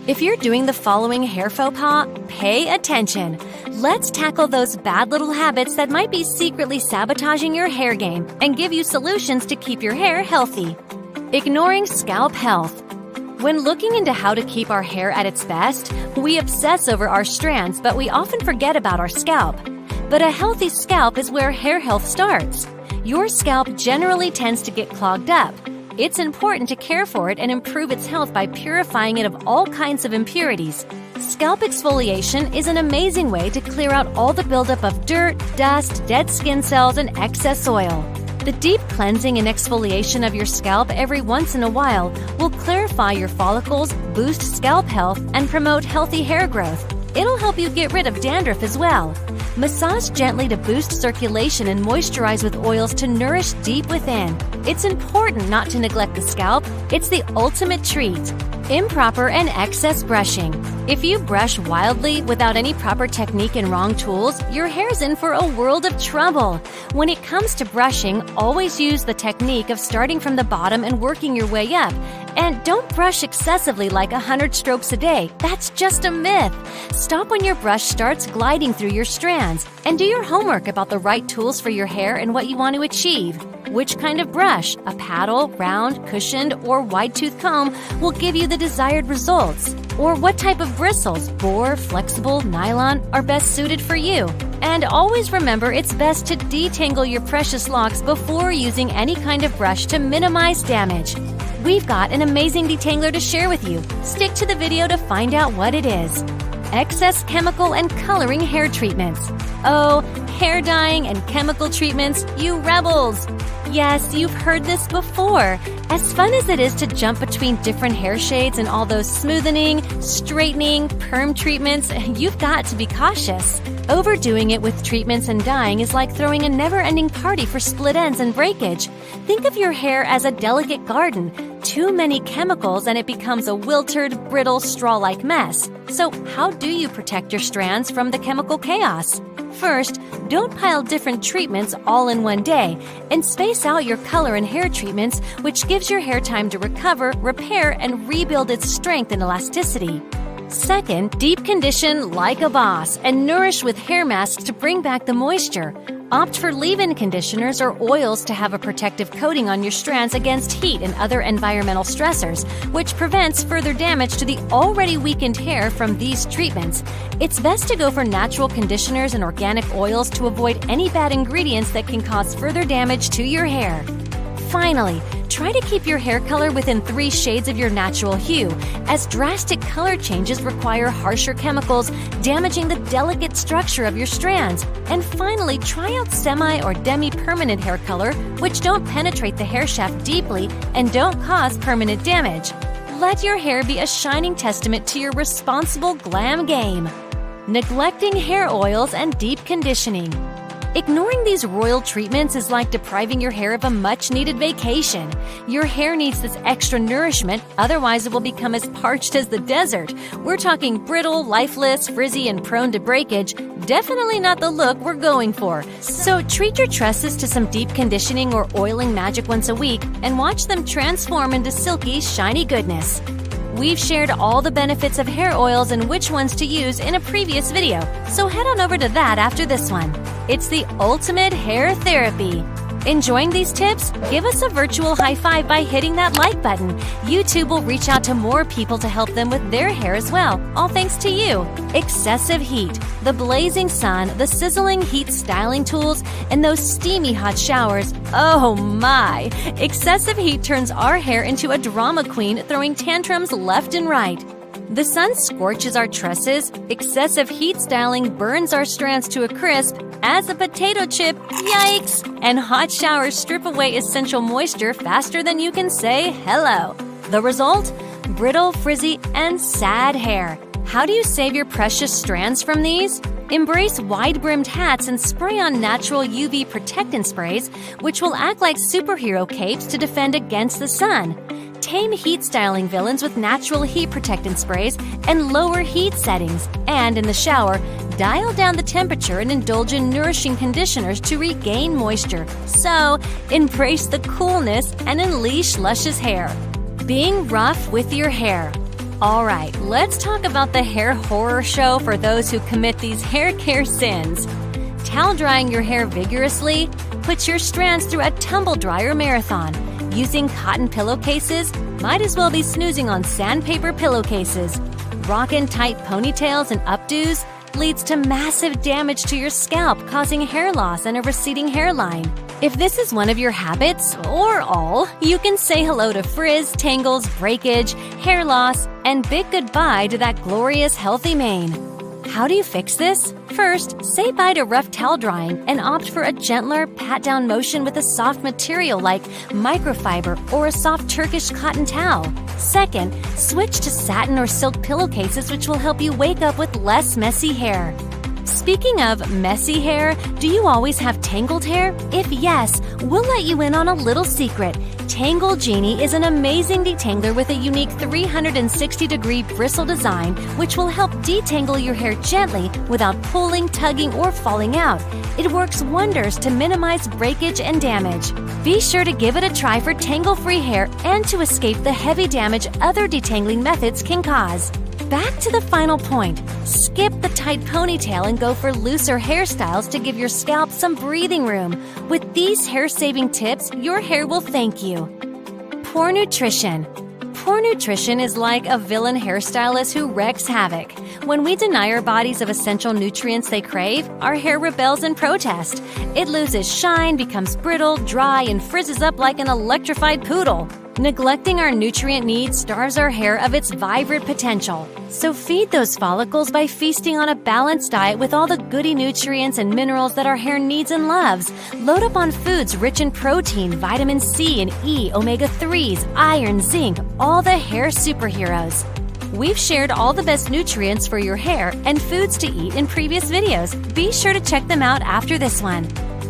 If you're doing the following hair faux pas, pay attention. Let's tackle those bad little habits that might be secretly sabotaging your hair game and give you solutions to keep your hair healthy. Ignoring scalp health. When looking into how to keep our hair at its best, we obsess over our strands, but we often forget about our scalp. But a healthy scalp is where hair health starts. Your scalp generally tends to get clogged up. It's important to care for it and improve its health by purifying it of all kinds of impurities. Scalp exfoliation is an amazing way to clear out all the buildup of dirt, dust, dead skin cells, and excess oil. The deep cleansing and exfoliation of your scalp every once in a while will clarify your follicles, boost scalp health, and promote healthy hair growth. It'll help you get rid of dandruff as well. Massage gently to boost circulation and moisturize with oils to nourish deep within. It's important not to neglect the scalp. It's the ultimate treat. Improper and excess brushing. If you brush wildly without any proper technique and wrong tools, your hair's in for a world of trouble. When it comes to brushing, always use the technique of starting from the bottom and working your way up. And don't brush excessively like 100 strokes a day. That's just a myth. Stop when your brush starts gliding through your strands. And do your homework about the right tools for your hair and what you want to achieve. Which kind of brush, a paddle, round, cushioned, or wide-tooth comb, will give you the desired results? Or what type of bristles, boar, flexible, nylon, are best suited for you? And always remember it's best to detangle your precious locks before using any kind of brush to minimize damage. We've got an amazing detangler to share with you. Stick to the video to find out what it is. Excess chemical and coloring hair treatments. Oh, hair dyeing and chemical treatments, you rebels! Yes, you've heard this before. As fun as it is to jump between different hair shades and all those smoothening, straightening, perm treatments, you've got to be cautious. Overdoing it with treatments and dyeing is like throwing a never-ending party for split ends and breakage. Think of your hair as a delicate garden. Too many chemicals and it becomes a wilted, brittle, straw-like mess. So how do you protect your strands from the chemical chaos? First, don't pile different treatments all in one day, and space out your color and hair treatments, which gives your hair time to recover, repair, and rebuild its strength and elasticity. Second, deep condition like a boss and nourish with hair masks to bring back the moisture. Opt for leave-in conditioners or oils to have a protective coating on your strands against heat and other environmental stressors, which prevents further damage to the already weakened hair from these treatments. It's best to go for natural conditioners and organic oils to avoid any bad ingredients that can cause further damage to your hair. Finally, try to keep your hair color within 3 shades of your natural hue, as drastic color changes require harsher chemicals, damaging the delicate structure of your strands. And finally, try out semi or demi-permanent hair color, which don't penetrate the hair shaft deeply and don't cause permanent damage. Let your hair be a shining testament to your responsible glam game. Neglecting hair oils and deep conditioning. Ignoring these royal treatments is like depriving your hair of a much-needed vacation. Your hair needs this extra nourishment, otherwise it will become as parched as the desert. We're talking brittle, lifeless, frizzy, and prone to breakage. Definitely not the look we're going for. So treat your tresses to some deep conditioning or oiling magic once a week and watch them transform into silky, shiny goodness. We've shared all the benefits of hair oils and which ones to use in a previous video, so head on over to that after this one. It's the ultimate hair therapy. Enjoying these tips? Give us a virtual high five by hitting that like button. YouTube will reach out to more people to help them with their hair as well, all thanks to you. Excessive heat, the blazing sun, the sizzling heat styling tools, and those steamy hot showers. Oh my! Excessive heat turns our hair into a drama queen, throwing tantrums left and right. The sun scorches our tresses, excessive heat styling burns our strands to a crisp, as a potato chip, yikes! And hot showers strip away essential moisture faster than you can say hello. The result? Brittle, frizzy, and sad hair. How do you save your precious strands from these? Embrace wide-brimmed hats and spray on natural UV protectant sprays, which will act like superhero capes to defend against the sun. Tame heat styling villains with natural heat protectant sprays and lower heat settings. And in the shower, dial down the temperature and indulge in nourishing conditioners to regain moisture. So, embrace the coolness and unleash luscious hair. Being rough with your hair. Alright, let's talk about the hair horror show for those who commit these hair care sins. Towel drying your hair vigorously? Put your strands through a tumble dryer marathon. Using cotton pillowcases? Might as well be snoozing on sandpaper pillowcases. Rockin' tight ponytails and updos leads to massive damage to your scalp, causing hair loss and a receding hairline. If this is one of your habits, or all, you can say hello to frizz, tangles, breakage, hair loss, and bid goodbye to that glorious healthy mane. How do you fix this? First, say bye to rough towel drying and opt for a gentler, pat-down motion with a soft material like microfiber or a soft Turkish cotton towel. Second, switch to satin or silk pillowcases, which will help you wake up with less messy hair. Speaking of messy hair, do you always have tangled hair? If yes, we'll let you in on a little secret. TangleGenie is an amazing detangler with a unique 360-degree bristle design, which will help detangle your hair gently without pulling, tugging, or falling out. It works wonders to minimize breakage and damage. Be sure to give it a try for tangle-free hair and to escape the heavy damage other detangling methods can cause. Back to the final point. Skip the tight ponytail and go for looser hairstyles to give your scalp some breathing room. With these hair-saving tips, your hair will thank you. Poor nutrition. Poor nutrition is like a villain hairstylist who wreaks havoc. When we deny our bodies of essential nutrients they crave, our hair rebels in protest. It loses shine, becomes brittle, dry, and frizzes up like an electrified poodle. Neglecting our nutrient needs starves our hair of its vibrant potential. So feed those follicles by feasting on a balanced diet with all the goody nutrients and minerals that our hair needs and loves. Load up on foods rich in protein, vitamin C and E, omega-3s, iron, zinc, all the hair superheroes. We've shared all the best nutrients for your hair and foods to eat in previous videos. Be sure to check them out after this one.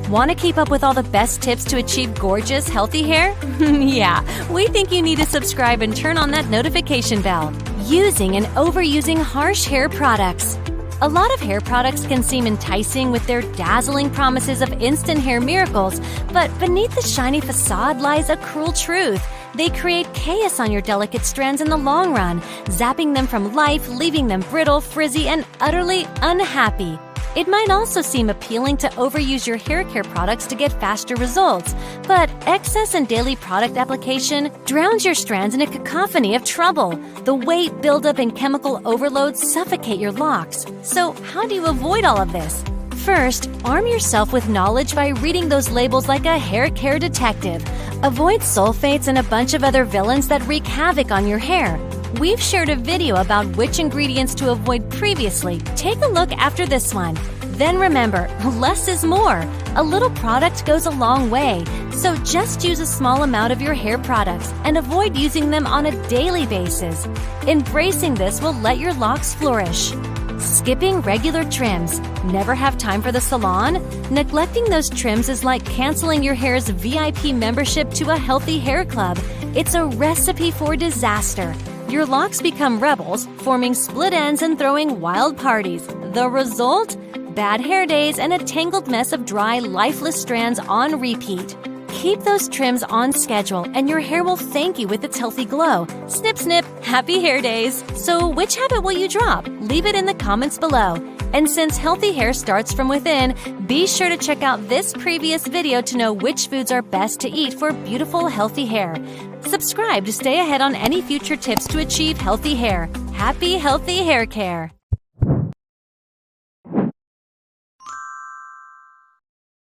Want to keep up with all the best tips to achieve gorgeous, healthy hair? Yeah, we think you need to subscribe and turn on that notification bell. Using and overusing harsh hair products. A lot of hair products can seem enticing with their dazzling promises of instant hair miracles, but beneath the shiny facade lies a cruel truth. They create chaos on your delicate strands in the long run, zapping them from life, leaving them brittle, frizzy, and utterly unhappy. It might also seem appealing to overuse your hair care products to get faster results, but excess and daily product application drowns your strands in a cacophony of trouble. The weight, buildup, and chemical overload suffocate your locks. So how do you avoid all of this? First, arm yourself with knowledge by reading those labels like a hair care detective. Avoid sulfates and a bunch of other villains that wreak havoc on your hair. We've shared a video about which ingredients to avoid previously. Take a look after this one. Then remember, less is more. A little product goes a long way, so just use a small amount of your hair products and avoid using them on a daily basis. Embracing this will let your locks flourish. Skipping regular trims. Never have time for the salon? Neglecting those trims is like canceling your hair's VIP membership to a healthy hair club. It's a recipe for disaster. Your locks become rebels, forming split ends and throwing wild parties. The result? Bad hair days and a tangled mess of dry, lifeless strands on repeat. Keep those trims on schedule and your hair will thank you with its healthy glow. Snip, snip, happy hair days! So which habit will you drop? Leave it in the comments below. And since healthy hair starts from within, be sure to check out this previous video to know which foods are best to eat for beautiful, healthy hair. Subscribe to stay ahead on any future tips to achieve healthy hair. Happy, healthy hair care!